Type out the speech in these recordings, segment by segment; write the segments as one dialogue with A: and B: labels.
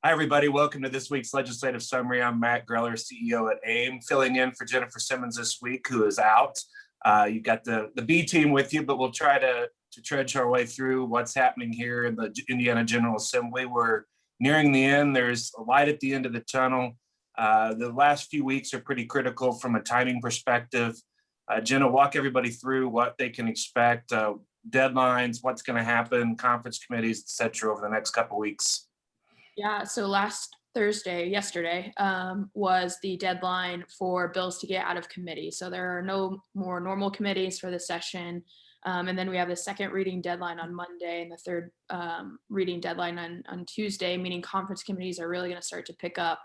A: Hi, everybody. Welcome to this week's legislative summary. I'm Matt Greller, CEO at AIM, filling in for Jennifer Simmons this week, who is out. You've got the B team with you, but we'll try to trudge our way through what's happening here in the Indiana General Assembly. We're nearing the end. There's a light at the end of the tunnel. The last few weeks are pretty critical from a timing perspective. Jenna, walk everybody through what they can expect, deadlines, what's going to happen, conference committees, et cetera, over the next couple of weeks.
B: Yeah, so last Thursday, yesterday, was the deadline for bills to get out of committee. So there are no more normal committees for the session. And then we have the second reading deadline on Monday and the third reading deadline on Tuesday, meaning conference committees are really going to start to pick up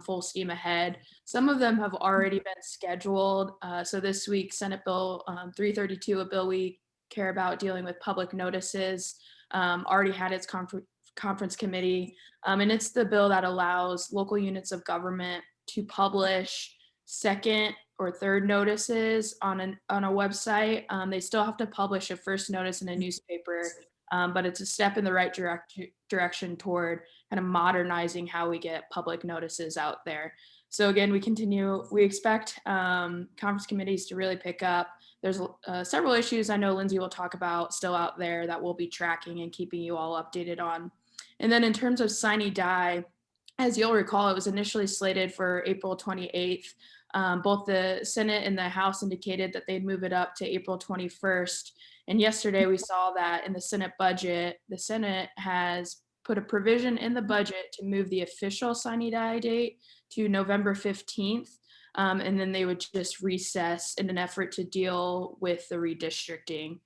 B: full steam ahead. Some of them have already been scheduled. So this week, Senate Bill 332, a bill we care about dealing with public notices, already had its conference committee. And it's the bill that allows local units of government to publish second or third notices on a website. They still have to publish a first notice in a newspaper, but it's a step in the right direction toward kind of modernizing how we get public notices out there. So again, we expect conference committees to really pick up. There's several issues I know Lindsay will talk about still out there that we'll be tracking and keeping you all updated on. And then in terms of sine die, as you'll recall, it was initially slated for April 28th. Both the Senate and the House indicated that they'd move it up to April 21st. And yesterday we saw that in the Senate budget, the Senate has put a provision in the budget to move the official sine die date to November 15th. And then they would just recess in an effort to deal with the redistricting.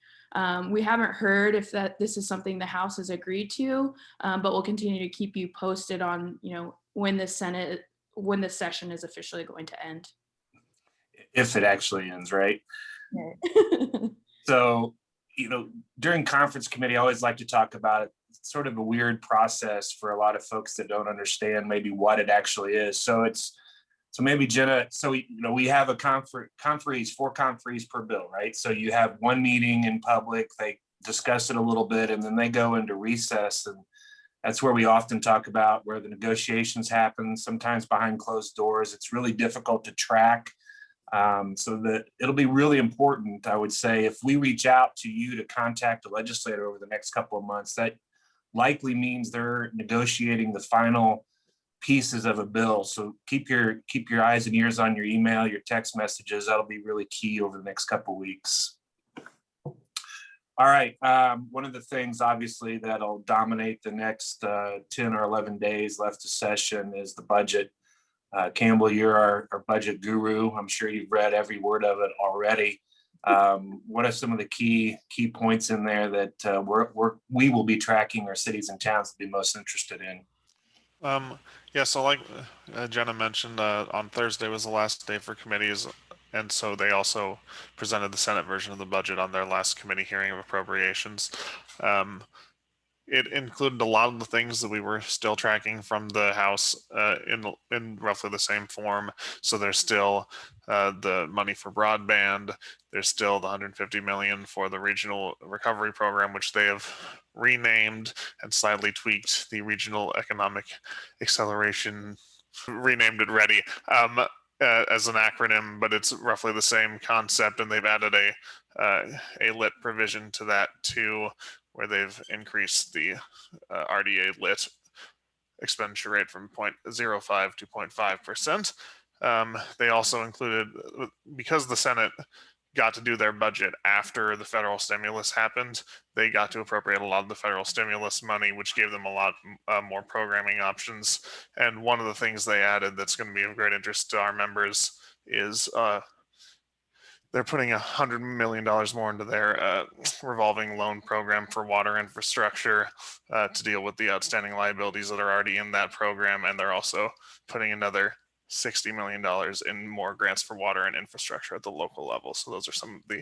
B: We haven't heard if this is something the House has agreed to, but we'll continue to keep you posted on, when the session is officially going to end.
A: If it actually ends, right?
B: Yeah.
A: So, during conference committee, I always like to talk about it. It's sort of a weird process for a lot of folks that don't understand maybe what it actually is. So maybe Jenna, we have a conferees, 4 conferees per bill, right? So you have one meeting in public, they discuss it a little bit, and then they go into recess. And that's where we often talk about where the negotiations happen, sometimes behind closed doors. It's really difficult to track. So that it'll be really important, I would say, if we reach out to you to contact a legislator over the next couple of months, that likely means they're negotiating the final pieces of a bill. So keep your eyes and ears on your email, your text messages. That'll be really key over the next couple of weeks. All right. One of the things, obviously, that'll dominate the next 10 or 11 days left of session is the budget. Campbell, you're our budget guru. I'm sure you've read every word of it already. What are some of the key points in there that we will be tracking our cities and towns to be most interested in?
C: So like Jenna mentioned, on Thursday was the last day for committees, and so they also presented the Senate version of the budget on their last committee hearing of appropriations. It included a lot of the things that we were still tracking from the House in roughly the same form. So there's still the money for broadband. There's still the $150 million for the regional recovery program, which they have renamed and slightly tweaked the regional economic acceleration, renamed it READY as an acronym, but it's roughly the same concept. And they've added a lit provision to that too, where they've increased the RDA lit expenditure rate from 0.05 to 0.5%. They also included, because the Senate got to do their budget after the federal stimulus happened, they got to appropriate a lot of the federal stimulus money, which gave them a lot more programming options. And one of the things they added that's going to be of great interest to our members is they're putting $100 million more into their revolving loan program for water infrastructure to deal with the outstanding liabilities that are already in that program. And they're also putting another $60 million in more grants for water and infrastructure at the local level. So those are some of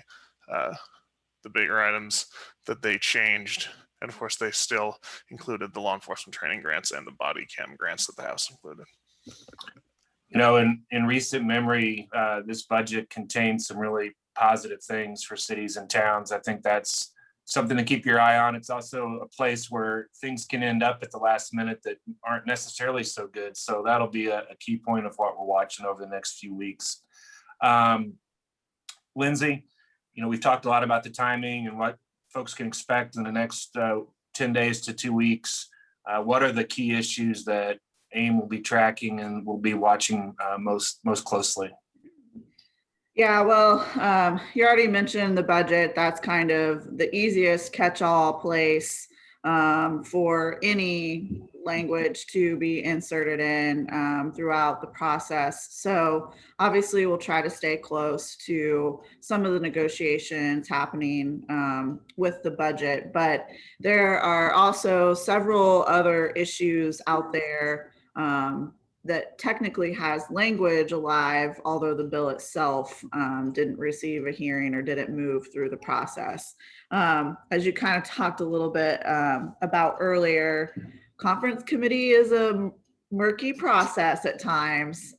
C: the bigger items that they changed. And of course, they still included the law enforcement training grants and the body cam grants that the House included.
A: In recent memory, this budget contains some really positive things for cities and towns. I think that's something to keep your eye on. It's also a place where things can end up at the last minute that aren't necessarily so good. So that'll be a key point of what we're watching over the next few weeks. Lindsay, we've talked a lot about the timing and what folks can expect in the next 10 days to 2 weeks. What are the key issues that AIM will be tracking and will be watching most closely?
D: Yeah, well, you already mentioned the budget. That's kind of the easiest catch-all place for any language to be inserted in throughout the process. So obviously we'll try to stay close to some of the negotiations happening with the budget, but there are also several other issues out there that technically has language alive, although the bill itself didn't receive a hearing or didn't move through the process. As you kind of talked a little bit about earlier, conference committee is a murky process at times.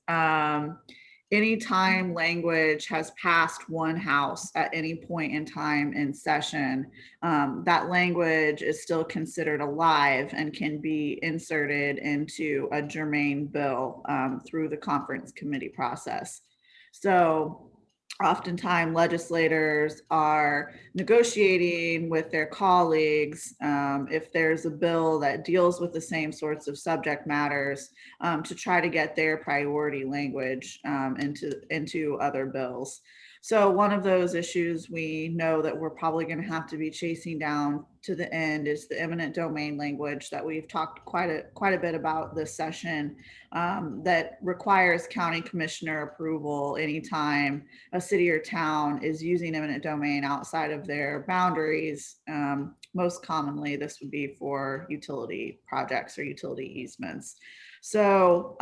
D: Anytime language has passed one house at any point in time in session, that language is still considered alive and can be inserted into a germane bill through the conference committee process. So oftentimes legislators are negotiating with their colleagues if there's a bill that deals with the same sorts of subject matters to try to get their priority language into other bills. So one of those issues we know that we're probably going to have to be chasing down to the end is the eminent domain language that we've talked quite a bit about this session that requires county commissioner approval anytime a city or town is using eminent domain outside of their boundaries. Most commonly, this would be for utility projects or utility easements. So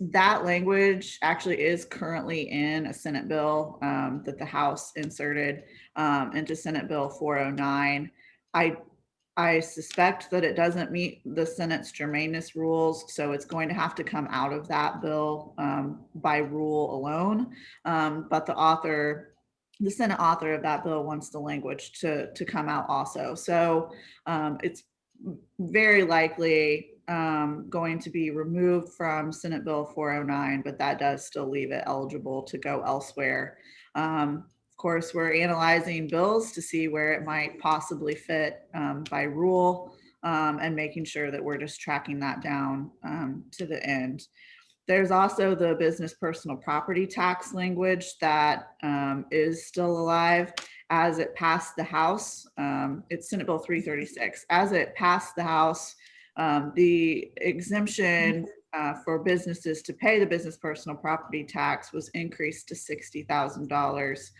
D: that language actually is currently in a Senate bill that the House inserted into Senate Bill 409. I suspect that it doesn't meet the Senate's germaneness rules, so it's going to have to come out of that bill by rule alone. But the Senate author of that bill wants the language to come out also. So it's very likely going to be removed from Senate Bill 409, but that does still leave it eligible to go elsewhere. Of course, we're analyzing bills to see where it might possibly fit by rule and making sure that we're just tracking that down to the end. There's also the business personal property tax language that is still alive as it passed the House. It's Senate Bill 336. As it passed the House, the exemption for businesses to pay the business personal property tax was increased to $60,000,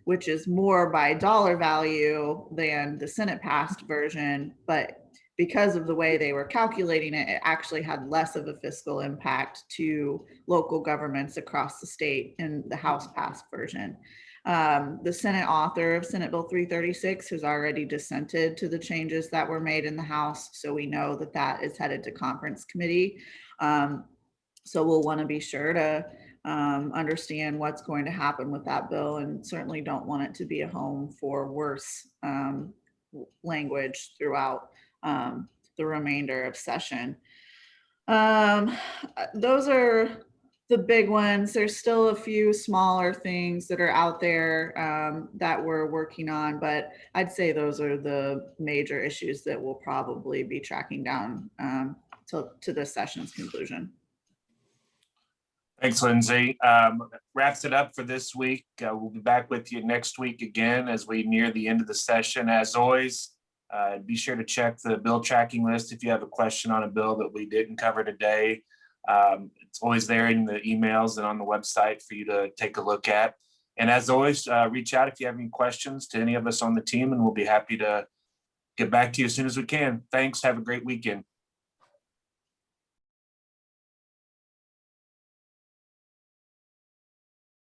D: which is more by dollar value than the Senate passed version. But because of the way they were calculating it, it actually had less of a fiscal impact to local governments across the state in the House passed version. The Senate author of Senate Bill 336 has already dissented to the changes that were made in the House. So we know that that is headed to conference committee. So we'll want to be sure to understand what's going to happen with that bill, and certainly don't want it to be a home for worse language throughout the remainder of session. Those are the big ones. There's still a few smaller things that are out there that we're working on, but I'd say those are the major issues that we'll probably be tracking down to this session's conclusion.
A: Thanks, Lindsay. Wraps it up for this week. We'll be back with you next week again as we near the end of the session. As always, be sure to check the bill tracking list if you have a question on a bill that we didn't cover today. It's always there in the emails and on the website for you to take a look at. And as always, reach out if you have any questions to any of us on the team, and we'll be happy to get back to you as soon as we can. Thanks. Have a great weekend.